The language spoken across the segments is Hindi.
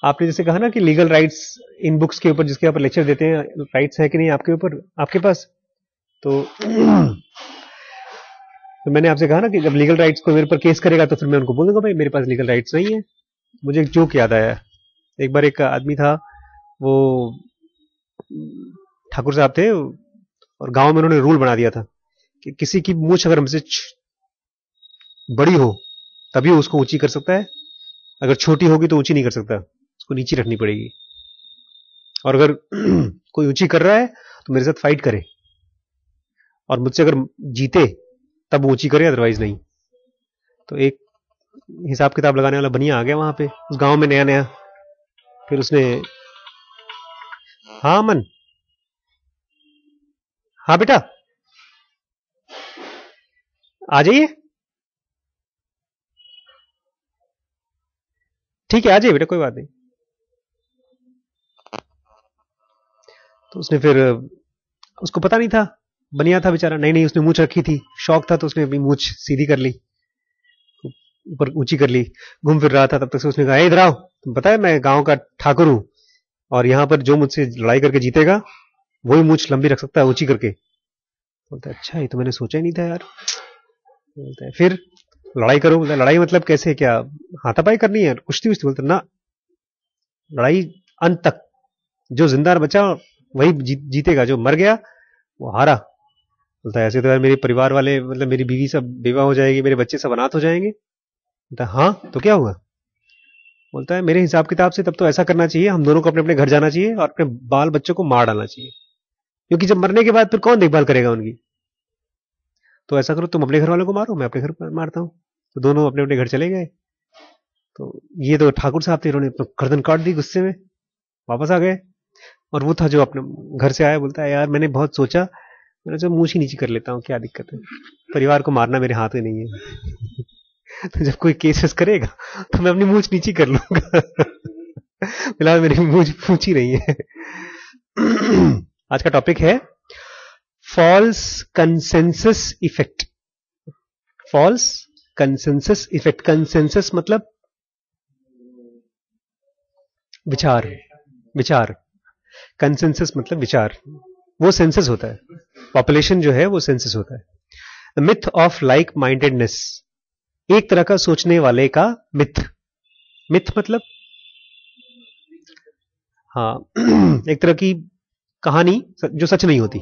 आपने जैसे कहा ना कि लीगल राइट्स इन बुक्स के ऊपर जिसके ऊपर लेक्चर देते हैं, राइट्स है कि नहीं आपके ऊपर, आपके पास? तो तो मैंने आपसे कहा ना कि जब लीगल राइट्स को मेरे पर केस करेगा तो फिर मैं उनको बोल दूंगा भाई मेरे पास लीगल राइट्स नहीं है। मुझे एक जोक याद आया। एक बार एक आदमी था, वो ठाकुर साहब थे, और गांव में उन्होंने रूल बना दिया था कि किसी की मूछ अगर हमसे बड़ी हो तभी वो उसको ऊंची कर सकता है, अगर छोटी होगी तो ऊंची नहीं कर सकता, उसको नीचे रखनी पड़ेगी। और अगर कोई ऊंची कर रहा है तो मेरे साथ फाइट करे, और मुझसे अगर जीते तब ऊंची करे, अदरवाइज नहीं। तो एक हिसाब किताब लगाने वाला बनिया आ गया वहां पे उस गांव में नया नया। फिर उसने, हाँ अमन, हाँ बेटा आ जाइए, ठीक है आ जाइए बेटा, कोई बात नहीं। तो उसने फिर, उसको पता नहीं था, बनिया था बेचारा, नहीं नहीं उसने मूछ रखी थी, शौक था तो उसने अपनी मूछ सीधी कर ली, ऊपर ऊंची कर ली। घूम फिर रहा था तब तक से उसने कहा, इधर आओ, तुम पता है मैं गांव का ठाकुर हूं, और यहां पर जो मुझसे लड़ाई करके जीतेगा वही मूछ लंबी रख सकता है ऊंची करके। बोलता है अच्छा, ये तो मैंने सोचा ही नहीं था यार। बोलता है फिर लड़ाई करो। बोलता है लड़ाई मतलब कैसे, क्या हाथापाई करनी है, कुश्ती वुश्ती? बोलता ना, लड़ाई अंत तक, जो जिंदा बचा वही जीतेगा, जो मर गया वो हारा। बोलता है ऐसे तो यार मेरे परिवार वाले, मतलब मेरी बीवी सब बेवा हो जाएगी, मेरे बच्चे सब अनाथ हो जाएंगे। बोलता है हाँ तो क्या हुआ? बोलता है मेरे हिसाब किताब से तब तो ऐसा करना चाहिए, हम दोनों को अपने अपने घर जाना चाहिए और अपने बाल बच्चों को मार डालना चाहिए, क्योंकि जब मरने के बाद फिर कौन देखभाल करेगा उनकी। तो ऐसा करो, तुम अपने घर वालों को मारो, मैं अपने घर पर मारता हूँ। तो दोनों अपने अपने घर चले गए। तो ये तो ठाकुर साहब थे, इन्होंने गर्दन काट दी गुस्से में, वापस आ गए। और वो था जो अपने घर से आया, बोलता है यार मैंने बहुत सोचा, मैंने जो मूछ ही नीचे कर लेता हूँ, क्या दिक्कत है, परिवार को मारना मेरे हाथ में नहीं है। तो जब कोई केसेस करेगा तो मैं अपनी मूछ नीचे कर लूंगा। फिलहाल मेरी मूछ ऊंची नहीं है। आज का टॉपिक है false consensus effect. False consensus effect. Consensus मतलब विचार, विचार। कंसेंसस मतलब विचार, वो सेंसस होता है, पॉपुलेशन जो है वो सेंसस होता है। The myth of like mindedness, एक तरह का सोचने वाले का मिथ। मिथ मतलब हाँ, एक तरह की कहानी जो सच नहीं होती।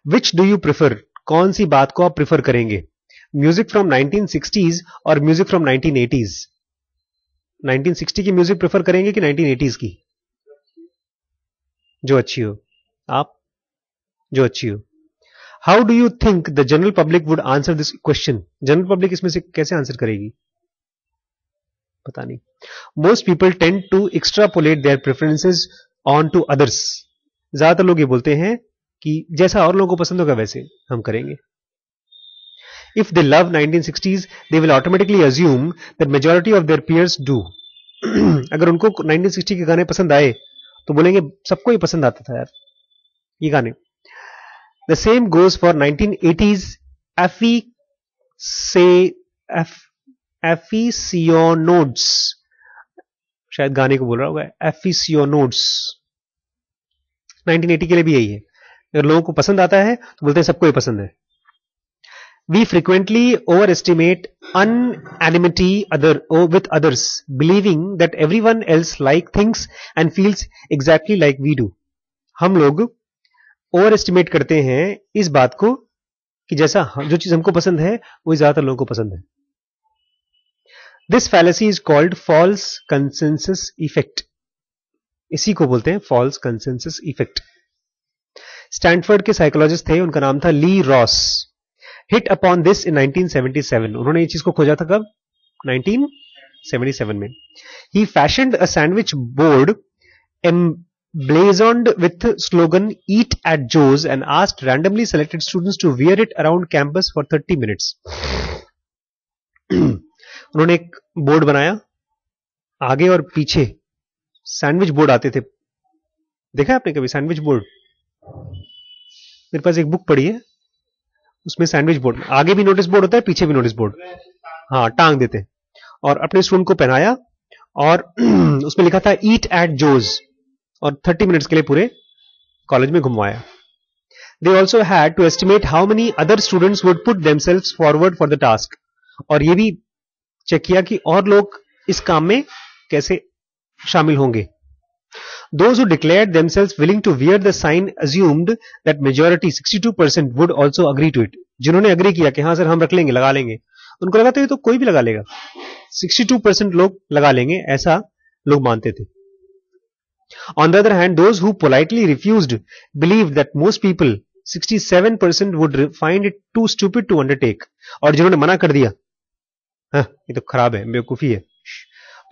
विच डू यू प्रिफर, कौन सी बात को आप प्रिफर करेंगे? म्यूजिक फ्रॉम 1960s और म्यूजिक फ्रॉम 1980s? 1960 की म्यूजिक प्रेफर करेंगे कि 1980s की? जो अच्छी हो। आप? जो अच्छी हो। How do you think the general public would answer this question? General public इसमें से कैसे आंसर करेगी? पता नहीं। Most people tend to extrapolate their preferences on to others, ज्यादातर लोग ये बोलते हैं कि जैसा और लोगों को पसंद होगा वैसे हम करेंगे। If they love 1960s, they will automatically assume that majority of their peers do. अगर उनको 1960 के गाने पसंद आए तो बोलेंगे सबको ही पसंद आता था यार ये गाने। The same goes for 1980s aficionados, शायद गाने को बोल रहा होगा, aficionados। 1980 के लिए भी यही है, अगर लोगों को पसंद आता है तो बोलते हैं सबको ही पसंद है। We frequently overestimate unanimity with others, believing that everyone else like thinks and feels exactly like we do. हम लोग ओवर एस्टिमेट करते हैं इस बात को कि जैसा जो चीज हमको पसंद है वही ज्यादातर लोगों को पसंद है। This fallacy is called false consensus effect. इसी को बोलते हैं फॉल्स कंसेंसस इफेक्ट। स्टैनफोर्ड के साइकोलॉजिस्ट थे, उनका नाम था Lee Ross. Hit upon this in 1977। उन्होंने ये चीज को खोजा था कब? 1977 में। He fashioned a sandwich board emblazoned with slogan eat at Joe's and asked randomly selected students to wear it around campus for 30 minutes. उन्होंने एक बोर्ड बनाया, आगे और पीछे सैंडविच बोर्ड आते थे। देखा आपने कभी सैंडविच बोर्ड? मेरे पास एक बुक पड़ी है, उसमें सैंडविच बोर्ड, आगे भी नोटिस बोर्ड होता है, पीछे भी नोटिस बोर्ड, हाँ टांग देते हैं। और अपने स्टूडेंट को पहनाया और उसमें लिखा था ईट एट जोज, और 30 मिनट्स के लिए पूरे कॉलेज में घुमवाया. They also had to estimate how many other students would put themselves forward for the task. और ये भी चेक किया कि और लोग इस काम में कैसे शामिल होंगे. Those who declared themselves willing to wear the sign assumed that majority 62% would also agree to it. जिन्होंने अग्री किया कि हाँ सर हम रख लेंगे, लगा लेंगे, उनको लगा था ये तो कोई भी लगा लेगा. 62% लोग लगा लेंगे, ऐसा लोग मानते थे. On the other hand, those who politely refused believed that most people 67% would find it too stupid to undertake. और जिन्होंने मना कर दिया, हाँ ये तो खराब है, बेवकूफी है,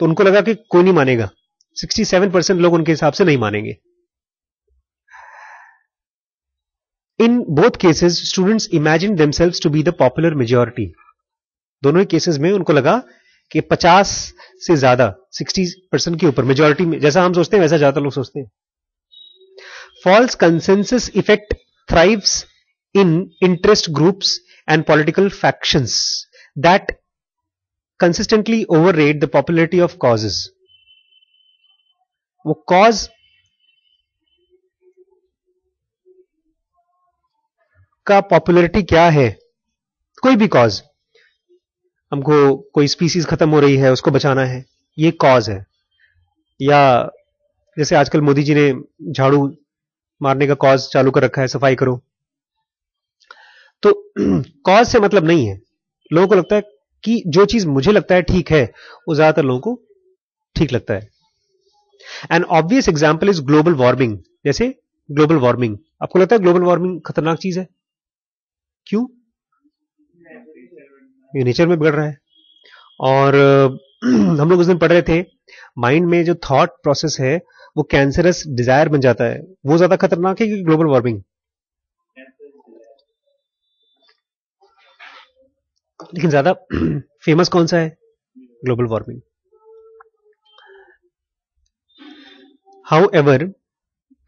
तो उनको लगा कि कोई नहीं मानेगा. 67% लोग उनके हिसाब से नहीं मानेंगे. In both cases, students imagined themselves to be the popular majority. दोनों ही केसेस में उनको लगा कि 50 से ज्यादा 60% के ऊपर मेजॉरिटी में, जैसा हम सोचते हैं वैसा ज्यादा लोग सोचते हैं. False consensus effect thrives in interest groups and political factions that consistently overrate the popularity of causes. वो cause का पॉपुलैरिटी क्या है? कोई भी कॉज, हमको कोई स्पीसीज खत्म हो रही है उसको बचाना है, ये कॉज है. या जैसे आजकल मोदी जी ने झाड़ू मारने का कॉज चालू कर रखा है, सफाई करो, तो कॉज से मतलब नहीं है. लोगों को लगता है कि जो चीज मुझे लगता है ठीक है वो ज्यादातर लोगों को ठीक लगता है. N obvious example is global warming. जैसे ग्लोबल वार्मिंग, आपको लगता है ग्लोबल वार्मिंग खतरनाक चीज है? क्यों? ये नेचर में बिगड़ रहा है. और हम लोग उस दिन पढ़ रहे थे, माइंड में जो थॉट प्रोसेस है वो कैंसरस डिजायर बन जाता है, वो ज्यादा खतरनाक है कि ग्लोबल वार्मिंग? लेकिन ज्यादा फेमस कौन सा है? Global warming. However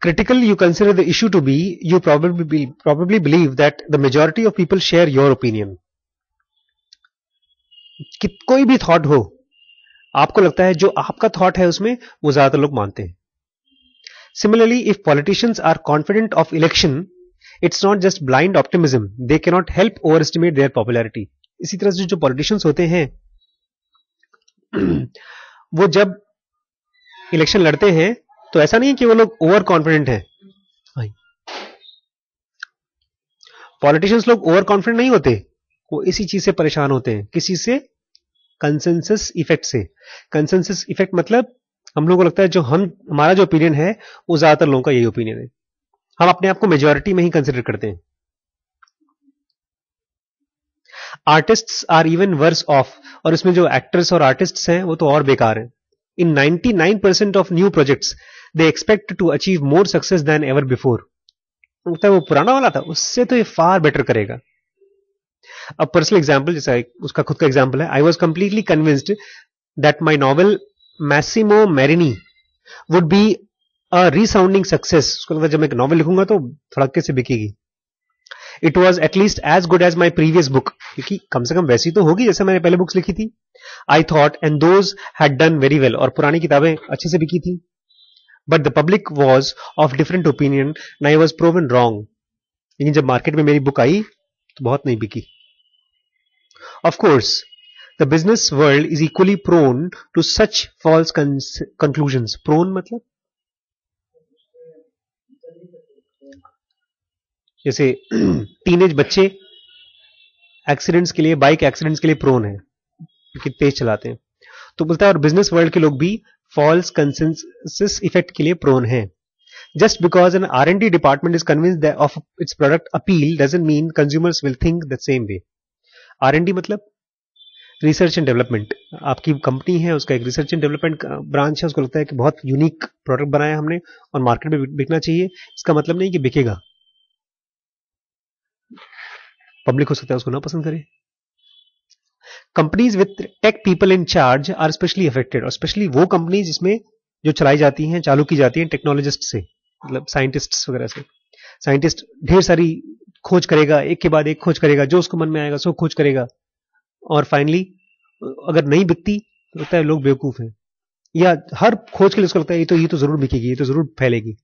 critical you consider the issue to be, you probably believe that the majority of people share your opinion. कि कोई भी थॉट हो, आपको लगता है जो आपका थॉट है उसमें वो ज्यादातर लोग मानते हैं. Similarly, if politicians are confident of election, it's not just blind optimism. They cannot help overestimate their popularity. इसी तरह से जो पॉलिटिशियंस होते हैं वो जब इलेक्शन लड़ते हैं तो ऐसा नहीं है कि वो लोग ओवर कॉन्फिडेंट हैं. पॉलिटिशियंस लोग ओवर कॉन्फिडेंट नहीं होते, वो इसी चीज से परेशान होते हैं. किसी से? कंसेंसस इफेक्ट से. कंसेंसस इफेक्ट मतलब हम लोगों को लगता है जो हमारा जो ओपिनियन है वो ज्यादातर लोगों का यही ओपिनियन है, हम अपने आप को मेजॉरिटी में ही कंसिडर करते हैं. Artists are even worse off. और इसमें जो एक्टर्स और आर्टिस्ट्स हैं वो तो और बेकार हैं. In 99% of new projects they expect to achieve more success than ever before. लगता है वो पुराना वाला था उससे तो ये फार बेटर करेगा. अब पर्सनल एग्जाम्पल, जैसा उसका खुद का एग्जाम्पल है, I was completely convinced that my novel Massimo Marini would be a resounding success. उसको लगता है जब मैं एक नॉवल लिखूंगा तो धड़क्के से बिकेगी. It was at least as good as my previous book, क्योंकि कम से कम वैसी तो होगी जैसे मैंने पहले बुक्स लिखी थी. I thought and those had done very well. और पुरानी किताबें अच्छे से बिकी थी. But the public was of different opinion and I was proven wrong. लेकिन जब मार्केट में मेरी बुक आई तो बहुत नहीं बिकी. Of course the business world is equally prone to such false conclusions. Prone मतलब जैसे टीनेज बच्चे एक्सीडेंट्स के लिए, बाइक एक्सीडेंट्स के लिए प्रोन है क्योंकि तेज चलाते हैं. तो बोलता है और बिजनेस वर्ल्ड के लोग भी फॉल्स कंसेंसस इफेक्ट के लिए प्रोन है. Just because an R&D department is convinced of its product appeal doesn't mean consumers will think the same way. R&D मतलब रिसर्च एंड डेवलपमेंट. आपकी कंपनी है, उसका एक रिसर्च एंड डेवलपमेंट ब्रांच है, उसको लगता है कि बहुत यूनिक प्रोडक्ट बनाया हमने और मार्केट में बिकना चाहिए. इसका मतलब नहीं कि बिकेगा. पब्लिक हो सकता है उसको ना पसंद करे. Companies with tech people in charge are specially affected. और स्पेशली वो कंपनी जिसमें जो चलाई जाती हैं, चालू की जाती हैं टेक्नोलॉजिस्ट से, मतलब साइंटिस्ट वगैरह से. साइंटिस्ट ढेर सारी खोज करेगा, एक के बाद एक खोज करेगा, जो उसको मन में आएगा सो खोज करेगा, और फाइनली अगर नहीं बिकती तो लगता है लोग बेवकूफ हैं. या हर खोज के लिए उसको लगता है ये तो जरूर बिकेगी, ये तो जरूर फैलेगी।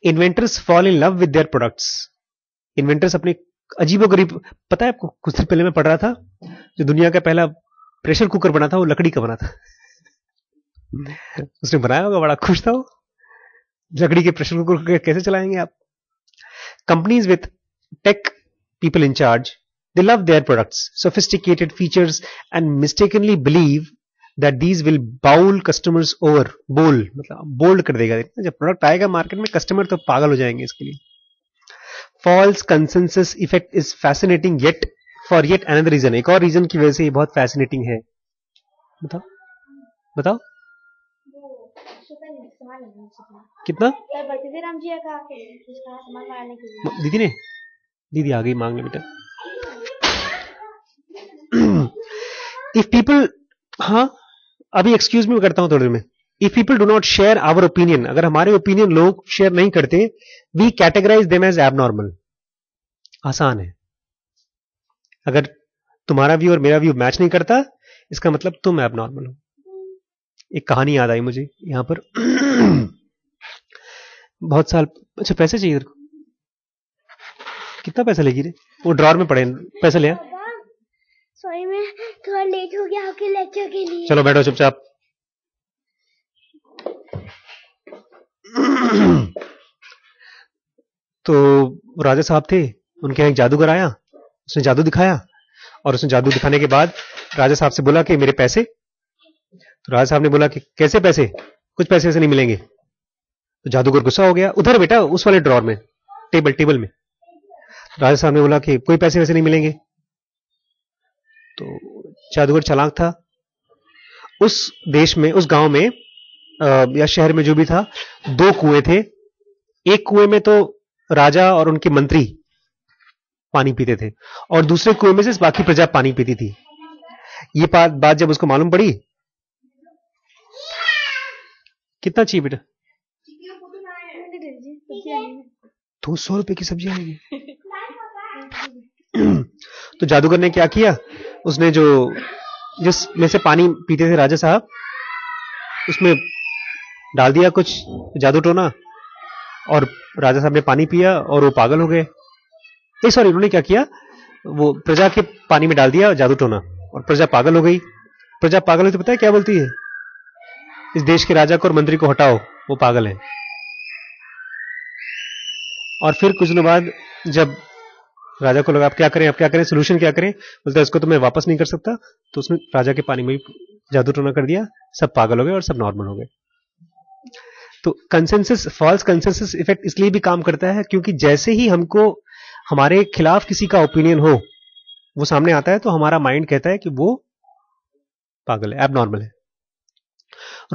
Inventors fall in love with their products. Inventors अपने अजीबोगरीब, पता है आपको, कुछ दिन पहले मैं पढ़ रहा था, जो दुनिया का पहला प्रेशर कुकर बना था वो लकड़ी का बना था। उसने बनाया होगा, बड़ा खुश था वो। लकड़ी के प्रेशर कुकर कैसे चलाएंगे आप? Companies with tech people in charge, they love their products, sophisticated features, and mistakenly believe that these will bowl customers over. bowl मतलब बोल्ड कर देगा। जब प्रोडक्ट आएगा मार्केट में, कस्टमर तो पागल हो जाएंगे इसके लिए। False consensus effect is fascinating yet for yet another reason. एक और रीजन की वजह से ये बहुत फैसिनेटिंग है। बताओ बताओ कितना दीदी ने, दीदी आ गई मांगने बेटा। इफ पीपल, हाँ अभी एक्सक्यूज मी करता हूं थोड़ी देर में। If people do not share our opinion, अगर हमारे ओपिनियन लोग शेयर नहीं करते, we categorise them as abnormal. आसान है। अगर तुम्हारा व्यू और मेरा व्यू मैच नहीं करता, इसका मतलब तुम एबनॉर्मल हो। एक कहानी याद आई मुझे यहां पर। बहुत साल, अच्छा पैसे चाहिए तेरे को? कितना पैसा लेगी रे? वो ड्रॉर में पड़े, पैसा ले। सॉरी मैं थोड़ा लेट हो गया आपके लेक्चर के लिए। चलो बैठो चुपचाप। तो राजा साहब थे, उनके यहाँ एक जादूगर आया, उसने जादू दिखाया, और उसने जादू दिखाने के बाद राजा साहब से बोला कि मेरे पैसे। तो राजा साहब ने बोला कि कैसे पैसे? कुछ पैसे ऐसे नहीं मिलेंगे। तो जादूगर गुस्सा हो गया, उधर बेटा उस वाले ड्रॉर में, टेबल में। राजा साहब ने बोला कि कोई पैसे वैसे नहीं मिलेंगे। तो जादूगर चालाक था। उस देश में, उस गांव में या शहर में जो भी था, 2 कुएं थे। एक कुएं में तो राजा और उनके मंत्री पानी पीते थे, और दूसरे कुएं में से बाकी प्रजा पानी पीती थी। ये बात जब उसको मालूम पड़ी, कितना चाहिए बेटा? 200 रुपए की सब्जी आएगी। तो जादूगर ने क्या किया, उसने जिसमें से पानी पीते थे राजा साहब, उसमें डाल दिया कुछ जादू टोना, और राजा साहब ने पानी पिया और वो पागल हो गए। सॉरी, उन्होंने क्या किया, वो प्रजा के पानी में डाल दिया जादू टोना, और प्रजा पागल हो गई। प्रजा पागल हुई तो पता है क्या बोलती है? इस देश के राजा को और मंत्री को हटाओ, वो पागल है। और फिर कुछ दिनों बाद जब राजा को लगा अब क्या करें, सोल्यूशन क्या करें, बोलते इसको तो मैं वापस नहीं कर सकता, तो उसने राजा के पानी में जादू टोना कर दिया, सब पागल हो गए और सब नॉर्मल हो गए। तो कंसेंसस, फॉल्स कंसेंसस इफेक्ट इसलिए भी काम करता है क्योंकि जैसे ही हमको हमारे खिलाफ किसी का ओपिनियन हो, वो सामने आता है, तो हमारा माइंड कहता है कि वो पागल है, एबनॉर्मल है।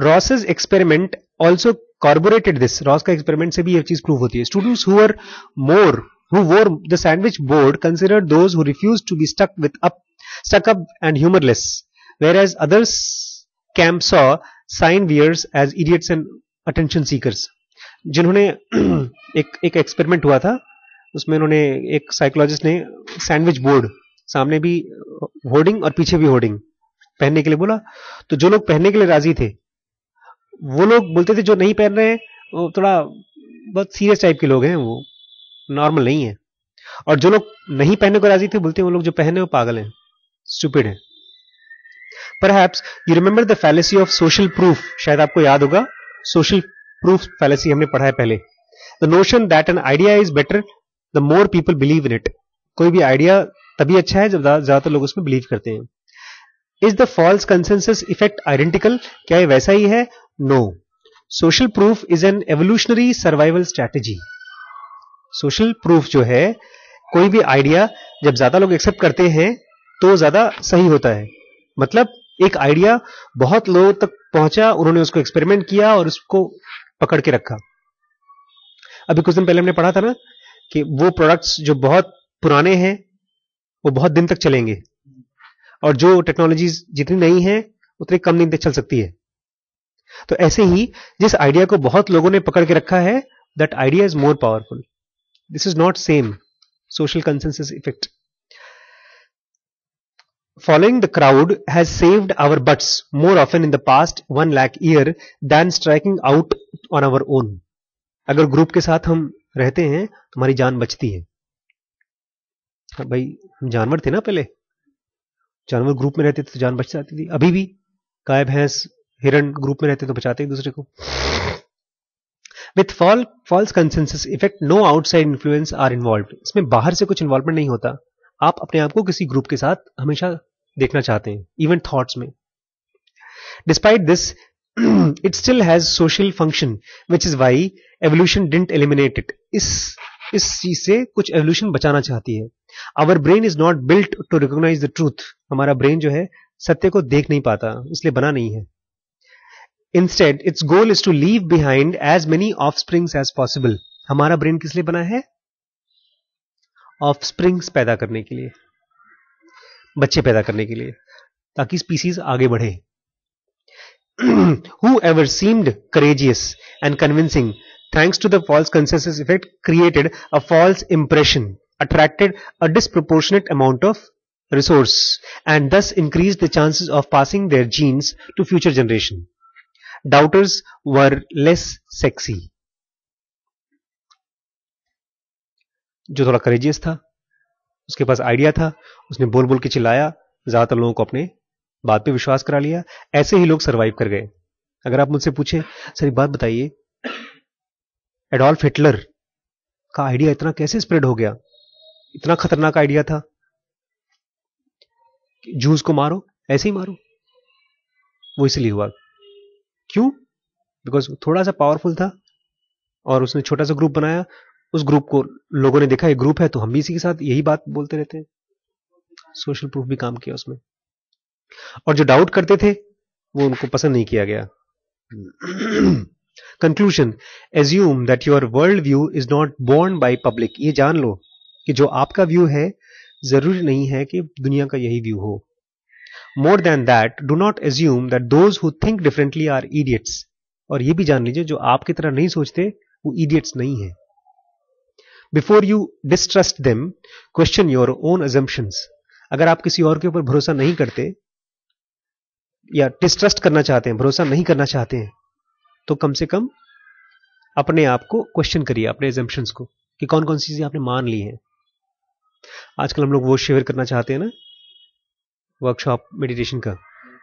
रॉसेस एक्सपेरिमेंट ऑल्सो कॉर्बोरेटेड दिस। रॉस का एक्सपेरिमेंट से भी ये चीज प्रूव होती है। Students who wore the sandwich board considered those who refused to be stuck up and humorless, whereas others camp saw sign wearers as idiots and attention seekers. जिन्होंने एक एक्सपेरिमेंट हुआ था, उसमें उन्होंने, एक साइकोलॉजिस्ट ने सैंडविच बोर्ड, सामने भी होर्डिंग और पीछे भी होर्डिंग पहनने के लिए बोला। तो जो लोग पहनने के लिए राजी थे, वो लोग बोलते थे जो नहीं पहन रहे हैं वो थोड़ा बहुत सीरियस टाइप के लोग हैं, वो नॉर्मल नहीं है। और जो लोग नहीं पहनने को राजी थे, बोलते हैं वो लोग जो पहने वो पागल हैं, स्टूपिड हैं। Perhaps you remember the fallacy of social proof. शायद आपको याद होगा, सोशल प्रूफ फैलेसी हमने पढ़ा है पहले। The notion that an idea is better the more people believe in it. कोई भी आइडिया तभी अच्छा है जब ज्यादातर लोग उसमें बिलीव करते हैं। Is the false consensus effect identical? क्या ये वैसा ही है? No. Social proof is an evolutionary survival strategy. Social proof जो है, कोई भी आइडिया जब ज्यादा लोग एक्सेप्ट करते हैं तो ज्यादा सही होता है। मतलब एक आइडिया बहुत लोगों तक पहुंचा, उन्होंने उसको एक्सपेरिमेंट किया और उसको पकड़ के रखा। अभी कुछ दिन पहले हमने पढ़ा था ना कि वो प्रोडक्ट्स जो बहुत पुराने हैं वो बहुत दिन तक चलेंगे, और जो टेक्नोलॉजीज जितनी नई हैं उतनी कम दिन तक चल सकती है। तो ऐसे ही जिस आइडिया को बहुत लोगों ने पकड़ के रखा है, that idea is more powerful. This is not same social consensus effect. Following the crowd has saved our butts more often in the past 1 lakh year than striking out on our own. अगर ग्रुप के साथ हम रहते हैं तो हमारी जान बचती है. हाँ भाई, हम जानवर थे ना पहले. जानवर ग्रुप में रहते थे तो जान बच जाती थी. अभी भी गाय भैंस हिरण ग्रुप में रहते तो बचाते एक दूसरे को. With false consensus effect, no outside influence are involved. इसमें बाहर से कुछ इन्वॉल्वमेंट नहीं होता. आप अपने आप को किसी ग्रुप के साथ हमेशा देखना चाहते हैं, इवन थॉट्स में. Despite this, it still has social function, which is why evolution didn't eliminate it. इस चीज से कुछ एवोल्यूशन बचाना चाहती है. Our brain is not built to recognize the truth. हमारा ब्रेन जो है सत्य को देख नहीं पाता, इसलिए बना नहीं है. Instead, its goal is to leave behind as many offsprings as possible. हमारा ब्रेन किस लिए बना है? ऑफस्प्रिंग्स पैदा करने के लिए, बच्चे पैदा करने के लिए, ताकि स्पीसीज आगे बढ़े. Whoever seemed courageous and convincing, thanks to the false consensus effect, created a false impression, attracted a disproportionate amount of resource, and thus increased the chances of passing their genes to future generation. Doubters were less sexy. जो थोड़ा करेजियस था, उसके पास आइडिया था, उसने बोल बोल के चिल्लाया, ज्यादातर लोगों को अपने बात पे विश्वास करा लिया. ऐसे ही लोग सरवाइव कर गए. अगर आप मुझसे पूछें, सर एक बात बताइए, एडोल्फ हिटलर का आइडिया इतना कैसे स्प्रेड हो गया? इतना खतरनाक आइडिया था, जूस को मारो, ऐसे ही मारो. वो इसलिए हुआ. क्यों? बिकॉज थोड़ा सा पावरफुल था और उसने छोटा सा ग्रुप बनाया. उस ग्रुप को लोगों ने देखा, ये ग्रुप है तो हम भी इसी के साथ यही बात बोलते रहते हैं. सोशल प्रूफ भी काम किया उसमें. और जो डाउट करते थे वो उनको पसंद नहीं किया गया. Conclusion, assume that your world view is not borne by public. ये जान लो कि जो आपका व्यू है जरूरी नहीं है कि दुनिया का यही व्यू हो. More than that, do not assume that those who think differently are idiots. और ये भी जान लीजिए, जो आपकी तरह नहीं सोचते वो idiots नहीं है. Before you distrust them, question your own assumptions. अगर आप किसी और के ऊपर भरोसा नहीं करते या डिस्ट्रस्ट करना चाहते हैं, भरोसा नहीं करना चाहते हैं, तो कम से कम अपने आप को क्वेश्चन करिए, अपने assumptions को, कि कौन कौन सी चीजें आपने मान ली हैं. आजकल हम लोग वो शेयर करना चाहते हैं ना, वर्कशॉप मेडिटेशन का,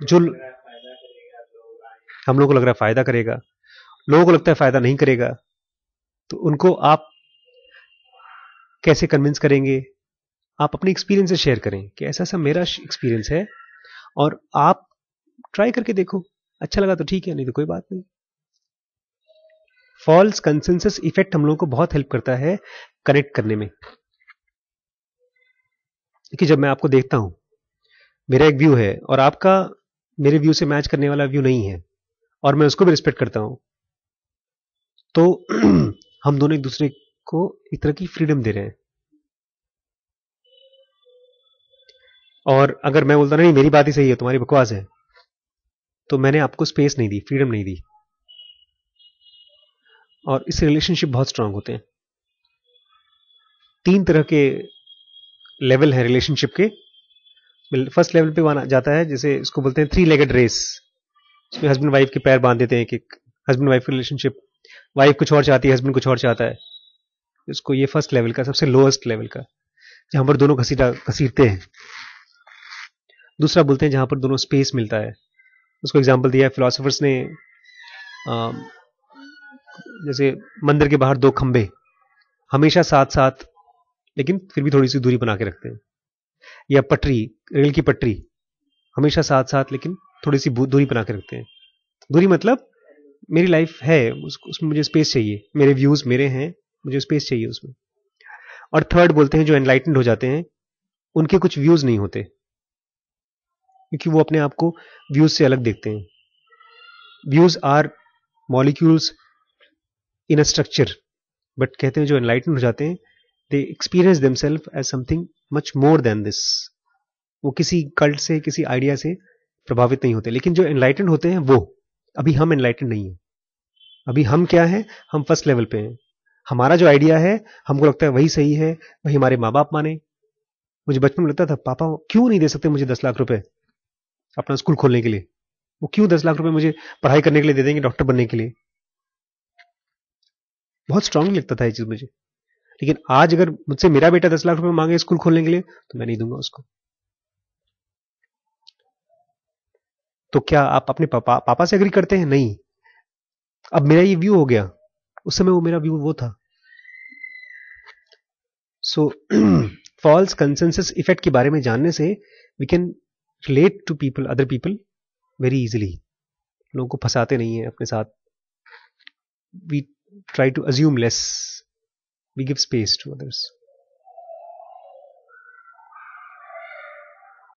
जो हम लोगों को लग रहा है फायदा करेगा, लोगों को लगता है फायदा नहीं करेगा. तो उनको आप कैसे कन्विंस करेंगे? आप अपनी एक्सपीरियंस से शेयर करें कि ऐसा ऐसा मेरा एक्सपीरियंस है और आप ट्राई करके देखो, अच्छा लगा तो ठीक है, नहीं तो कोई बात नहीं. फॉल्स कंसेंसस इफेक्ट हम लोगों को बहुत हेल्प करता है कनेक्ट करने में. कि जब मैं आपको देखता हूं, मेरा एक व्यू है और आपका मेरे व्यू से मैच करने वाला व्यू नहीं है और मैं उसको भी रिस्पेक्ट करता हूं, तो हम दोनों एक दूसरे को एक तरह की फ्रीडम दे रहे हैं. और अगर मैं बोलता नहीं मेरी बात ही सही है, तुम्हारी बकवास है, तो मैंने आपको स्पेस नहीं दी, फ्रीडम नहीं दी. और इससे रिलेशनशिप बहुत स्ट्रांग होते हैं. 3 तरह के लेवल है रिलेशनशिप के. फर्स्ट लेवल पे माना जाता है, जैसे इसको बोलते हैं 3-legged रेस. इसमें हस्बैंड वाइफ के पैर बांध देते हैं, कि हस्बैंड वाइफ की रिलेशनशिप, वाइफ कुछ और चाहती है, हस्बैंड कुछ और चाहता है. इसको ये फर्स्ट लेवल का, सबसे लोएस्ट लेवल का, जहां पर दोनों घसीटते हैं. दूसरा बोलते हैं जहां पर दोनों स्पेस मिलता है. उसको एग्जाम्पल दिया है फिलोसोफर्स ने, जैसे मंदिर के बाहर 2 खंबे हमेशा साथ साथ लेकिन फिर भी थोड़ी सी दूरी बना के रखते हैं. या पटरी, रेल की पटरी हमेशा साथ साथ लेकिन थोड़ी सी दूरी बना के रखते हैं. दूरी मतलब मेरी लाइफ है, उसमें मुझे स्पेस चाहिए, मेरे व्यूज मेरे हैं, मुझे स्पेस चाहिए उसमें. और थर्ड बोलते हैं जो एनलाइटेंड हो जाते हैं, उनके कुछ व्यूज नहीं होते, क्योंकि वो अपने आप को व्यूज से अलग देखते हैं. Views are molecules in a structure, but कहते हैं जो एनलाइटेंड हो जाते हैं, they experience themselves as something much more than this. वो किसी कल्ट से, किसी आइडिया से प्रभावित नहीं होते. लेकिन जो एनलाइटेंड होते हैं वो, अभी हम एनलाइटेंड नहीं है. अभी हम क्या हैं? हम फर्स्ट लेवल पे हैं. हमारा जो आइडिया है हमको लगता है वही सही है, वही हमारे माँ बाप माने, मुझे बचपन में लगता था पापा क्यों नहीं दे सकते मुझे 10 लाख रुपए अपना स्कूल खोलने के लिए, वो क्यों 10 लाख रुपए मुझे पढ़ाई करने के लिए दे देंगे, डॉक्टर बनने के लिए। बहुत स्ट्रांगली लगता था ये चीज मुझे। लेकिन आज अगर मुझसे मेरा बेटा 10 लाख रुपए मांगे स्कूल खोलने के लिए तो मैं नहीं दूंगा उसको। तो क्या आप अपने पापा से एग्री करते हैं? नहीं। अब मेरा ये व्यू हो गया, उस समय वो मेरा व्यू वो था। सो फॉल्स कंसेंसस इफेक्ट के बारे में जानने से we can relate to people, other people very easily. लोगों को फंसाते नहीं है अपने साथ। We try to assume less, we give space to others.